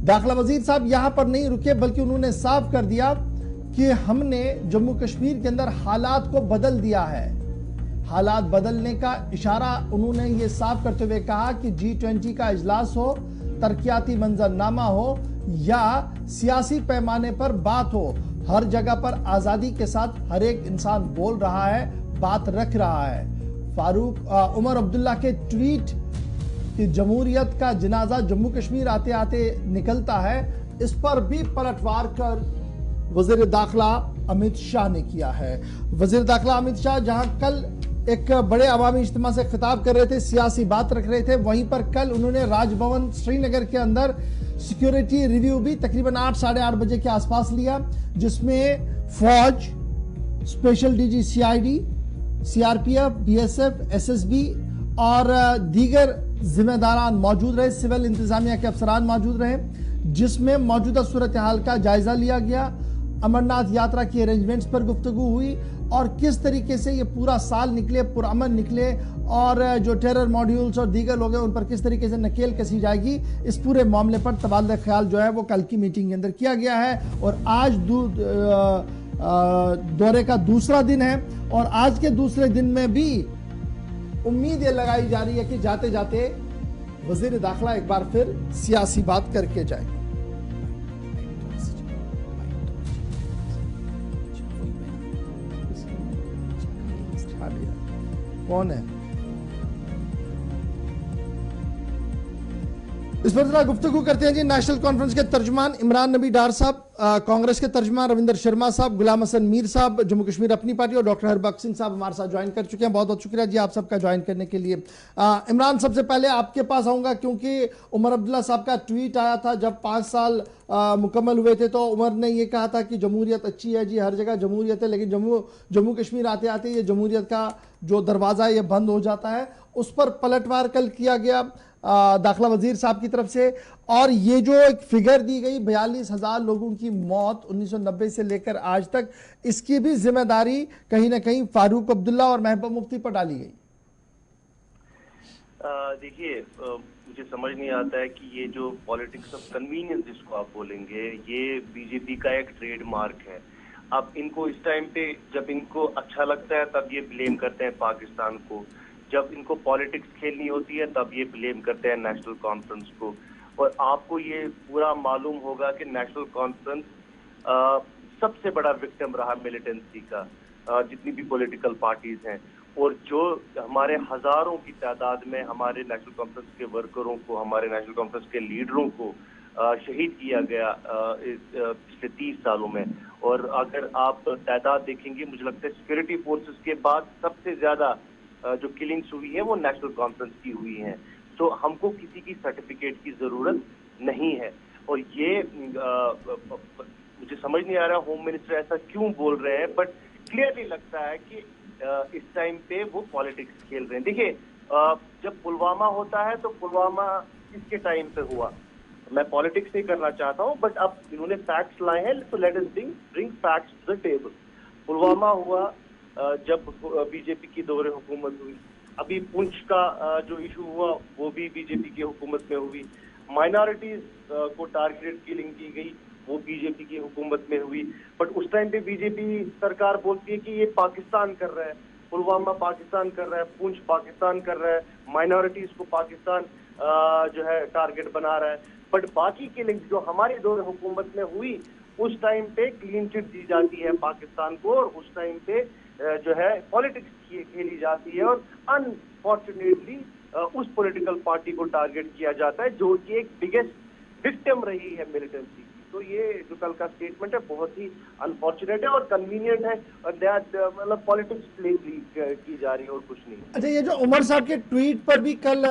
दाखिला वजीर साहब यहां पर नहीं रुके, बल्कि उन्होंने साफ कर दिया कि हमने जम्मू कश्मीर के अंदर हालात को बदल दिया है। हालात बदलने का इशारा उन्होंने ये साफ करते हुए कहा कि G20 का इजलास हो, तरक्याती मंजरनामा हो या सियासी पैमाने पर बात हो, हर जगह पर आजादी के साथ हर एक इंसान बोल रहा है, बात रख रहा है। उमर अब्दुल्ला के ट्वीट कि जमहूरियत का जनाजा जम्मू कश्मीर आते आते निकलता है, इस पर भी पलटवार कर वजीर दाखिला अमित शाह ने किया है। वजीर दाखिला अमित शाह जहां कल एक बड़े अवामी इज्तिमा से खिताब कर रहे थे, सियासी बात रख रहे थे, वहीं पर कल उन्होंने राजभवन श्रीनगर के अंदर सिक्योरिटी रिव्यू भी तकरीबन 8 साढ़े 8 बजे के आसपास लिया, जिसमें फौज, special DG CID, CRPF, BSF, SSB और दीगर जिम्मेदारान मौजूद रहे, सिविल इंतजामिया के अफसरान मौजूद रहे, जिसमें मौजूदा सूरत हाल का जायजा लिया गया, अमरनाथ यात्रा की अरेंजमेंट्स पर गुफ्तगू हुई और किस तरीके से ये पूरा साल निकले, पुरअमन निकले और जो टेरर मॉड्यूल्स और दीगर लोग हैं उन पर किस तरीके से नकेल कसी जाएगी, इस पूरे मामले पर तबादला ख्याल जो है वो कल की मीटिंग के अंदर किया गया है। और आज दौरे का दूसरा दिन है और आज के दूसरे दिन में भी उम्मीद ये लगाई जा रही है कि जाते जाते वजीर दाखिला एक बार फिर सियासी बात करके जाए। कौन है इस पर जरा गुफ्तगू करते हैं जी। नेशनल कॉन्फ्रेंस के तर्जुमान इमरान नबी डार साहब, कांग्रेस के तर्जुमान रविंदर शर्मा साहब, गुलाम हसन मीर साहब जम्मू कश्मीर अपनी पार्टी और डॉक्टर हरबख्श सिंह साहब हमारे साथ ज्वाइन कर चुके हैं। बहुत बहुत शुक्रिया जी आप सबका ज्वाइन करने के लिए। इमरान, सबसे पहले आपके पास आऊंगा क्योंकि उमर अब्दुल्ला साहब का ट्वीट आया था जब 5 साल मुकम्मल हुए थे, तो उमर ने यह कहा था कि जमहूरियत अच्छी है जी, हर जगह जमहूरियत है, लेकिन जम्मू कश्मीर आते आते ये जमहूरियत का जो दरवाजा है ये बंद हो जाता है। उस पर पलटवार कल किया गया दाखिला वजीर साहब की तरफ से, और ये जो एक फिगर दी गई 42,000 लोगों की मौत 1990 से लेकर आज तक, इसकी भी जिम्मेदारी कहीं ना कहीं फारूक अब्दुल्ला और महबूबा मुफ्ती पर डाली गई। देखिए, मुझे समझ नहीं आता है कि ये जो पॉलिटिक्स ऑफ कन्वीनियंस जिसको आप बोलेंगे, ये बीजेपी का एक ट्रेडमार्क है। अब इनको इस टाइम पे जब इनको अच्छा लगता है तब ये ब्लेम करते हैं पाकिस्तान को, जब इनको पॉलिटिक्स खेलनी होती है तब ये ब्लेम करते हैं नेशनल कॉन्फ्रेंस को। और आपको ये पूरा मालूम होगा कि नेशनल कॉन्फ्रेंस सबसे बड़ा विक्टिम रहा मिलिटेंसी का, जितनी भी पॉलिटिकल पार्टीज हैं, और जो हमारे हजारों की तादाद में हमारे नेशनल कॉन्फ्रेंस के वर्करों को, हमारे नेशनल कॉन्फ्रेंस के लीडरों को शहीद किया गया पिछले 30 सालों में। और अगर आप तादाद देखेंगे, मुझे लगता है सिक्योरिटी फोर्सेस के बाद सबसे ज्यादा जो किलिंग्स हुई है वो नेशनल कॉन्फ्रेंस की हुई है। तो हमको किसी की सर्टिफिकेट की जरूरत नहीं है। और ये मुझे समझ नहीं आ रहा होम मिनिस्टर ऐसा क्यों बोल रहे हैं, बट क्लियरली लगता है कि इस टाइम पे वो पॉलिटिक्स खेल रहे हैं। देखिए, जब पुलवामा होता है तो पुलवामा किसके टाइम पे हुआ, मैं पॉलिटिक्स नहीं करना चाहता हूँ, बट अब इन्होंने फैक्ट्स लाए हैं, तो let us bring facts to the table. Pulwama हुआ जब बीजेपी की दौरे हुकूमत हुई। अभी पुंछ का जो इशू हुआ वो भी बीजेपी की हुकूमत में हुई। माइनॉरिटीज को टारगेटेड किलिंग की गई, वो बीजेपी की हुकूमत में हुई। बट उस टाइम पे बीजेपी सरकार बोलती है कि ये पाकिस्तान कर रहा है, पुलवामा पाकिस्तान कर रहा है, पुंछ पाकिस्तान कर रहा है, माइनॉरिटीज को पाकिस्तान जो है टारगेट बना रहा है। बट बाकी किलिंग जो हमारी दौरे हुकूमत में हुई, उस टाइम पे क्लीन चिट दी जाती है पाकिस्तान को, और उस टाइम पे जो है पॉलिटिक्स खेली जाती है, और अनफॉर्चुनेटली उस पॉलिटिकल पार्टी को टारगेट किया जाता है जो कि एक बिगेस्ट विक्टिम रही है मिलिटेंसी की। तो ये जो कल का स्टेटमेंट है बहुत ही अनफॉर्चुनेट है और कन्वीनियंट है, और दैट मतलब पॉलिटिक्स प्ले की जा रही है और कुछ नहीं। अच्छा, ये जो उमर साहब के ट्वीट पर भी कल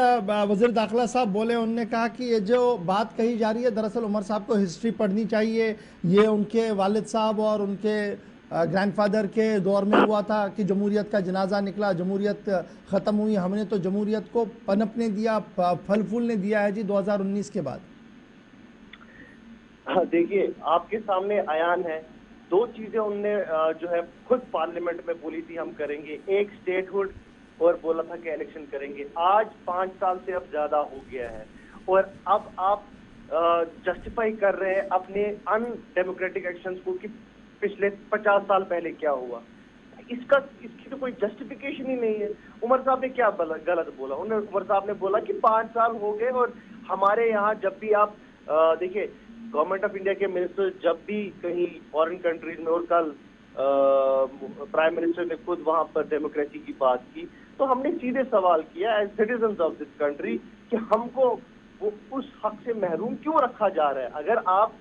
वजीर दाखिला साहब बोले, उन्होंने कहा कि ये जो बात कही जा रही है, दरअसल उमर साहब को हिस्ट्री पढ़नी चाहिए, ये उनके वालिद साहब और उनके ग्रैंडफादर के दौर में हुआ था कि जमहूरियत का जनाजा निकला, जमहूरियत ख़त्म हुई, हमने तो जमहूरियत को पनपने दिया, फल फूलने दिया है जी 2019 के बाद। देखिए, आपके सामने आयान है, दो चीजें उनने जो है खुद पार्लियामेंट में बोली थी हम करेंगे, एक स्टेटहुड और बोला था कि इलेक्शन करेंगे। आज 5 साल से अब ज्यादा हो गया है, और अब आप जस्टिफाई कर रहे हैं अपने अनडेमोक्रेटिक एक्शंस को कि पिछले 50 साल पहले क्या हुआ। इसकी तो कोई जस्टिफिकेशन ही नहीं है। उमर साहब ने क्या गलत बोला? उमर साहब ने बोला कि 5 साल हो गए और हमारे यहाँ जब भी आप देखिए, गवर्नमेंट ऑफ इंडिया के मिनिस्टर जब भी कहीं फॉरेन कंट्रीज में, और कल प्राइम मिनिस्टर ने खुद वहां पर डेमोक्रेसी की बात की, तो हमने सीधे सवाल किया as citizen of this country कि हमको वो उस हक से महरूम क्यों रखा जा रहा है। अगर आप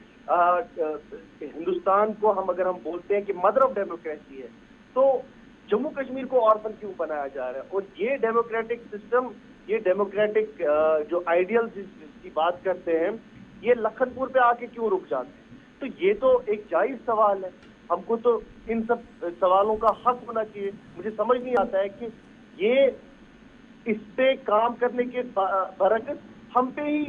हिंदुस्तान को अगर हम बोलते हैं कि मदर ऑफ डेमोक्रेसी है, तो जम्मू कश्मीर को ऑर्फन क्यों बनाया जा रहा है? और ये डेमोक्रेटिक सिस्टम, ये डेमोक्रेटिक जो आइडियल्स जिसकी बात करते हैं, ये लखनपुर पे आके क्यों रुक जाते हैं? तो ये तो एक जायज सवाल है। हमको तो इन सब सवालों का हक होना चाहिए। मुझे समझ नहीं आता है कि ये इस पे काम करने के बरकत हम पे ही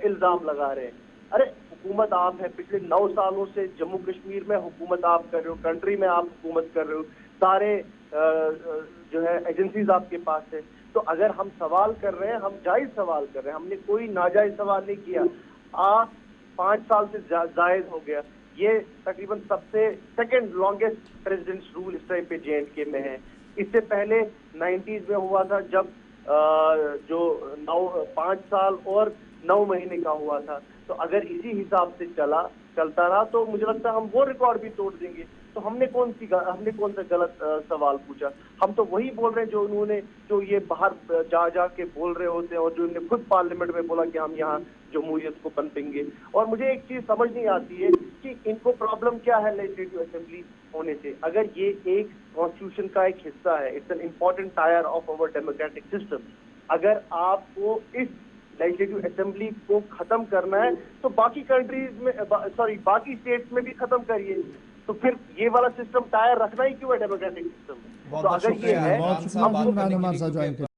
इल्जाम लगा रहे हैं। अरे हुकूमत आप है, पिछले 9 सालों से जम्मू कश्मीर में हुकूमत आप कर रहे हो, कंट्री में आप हुकूमत कर रहे हो, सारे जो है एजेंसीज आपके पास है। तो अगर हम सवाल कर रहे हैं, हम जायज सवाल कर रहे हैं, हमने कोई नाजायज सवाल नहीं किया। आप 5 साल से जायज हो गया। ये तकरीबन सबसे सेकंड लॉन्गेस्ट प्रेसिडेंट्स रूल इस टाइम पे J&K में है। इससे पहले 90s में हुआ था, जब जो 5 साल और 9 महीने का हुआ था। तो अगर इसी हिसाब से चलता रहा तो मुझे लगता है हम वो रिकॉर्ड भी तोड़ देंगे। तो हमने कौन सा गलत सवाल पूछा? हम तो वही बोल रहे हैं जो ये बाहर जा के बोल रहे होते हैं, और जो इन्होंने खुद पार्लियामेंट में बोला कि हम यहाँ जमहूरियत को पनपेंगे। और मुझे एक चीज समझ नहीं आती है कि इनको प्रॉब्लम क्या है लेजिस्लेटिव असेंबली होने से। अगर ये एक कॉन्स्टिट्यूशन का एक हिस्सा है, it's an important tyre of our democratic system, अगर आपको इस लेजिस्लेटिव असेंबली को खत्म करना है तो बाकी कंट्रीज में, बाकी स्टेट्स में भी खत्म करिए। तो फिर ये वाला सिस्टम टायर रखना ही क्यों है डेमोक्रेटिक सिस्टम में? तो अगर ये है, बहुत शुक्रिया हमारे साथ ज्वाइन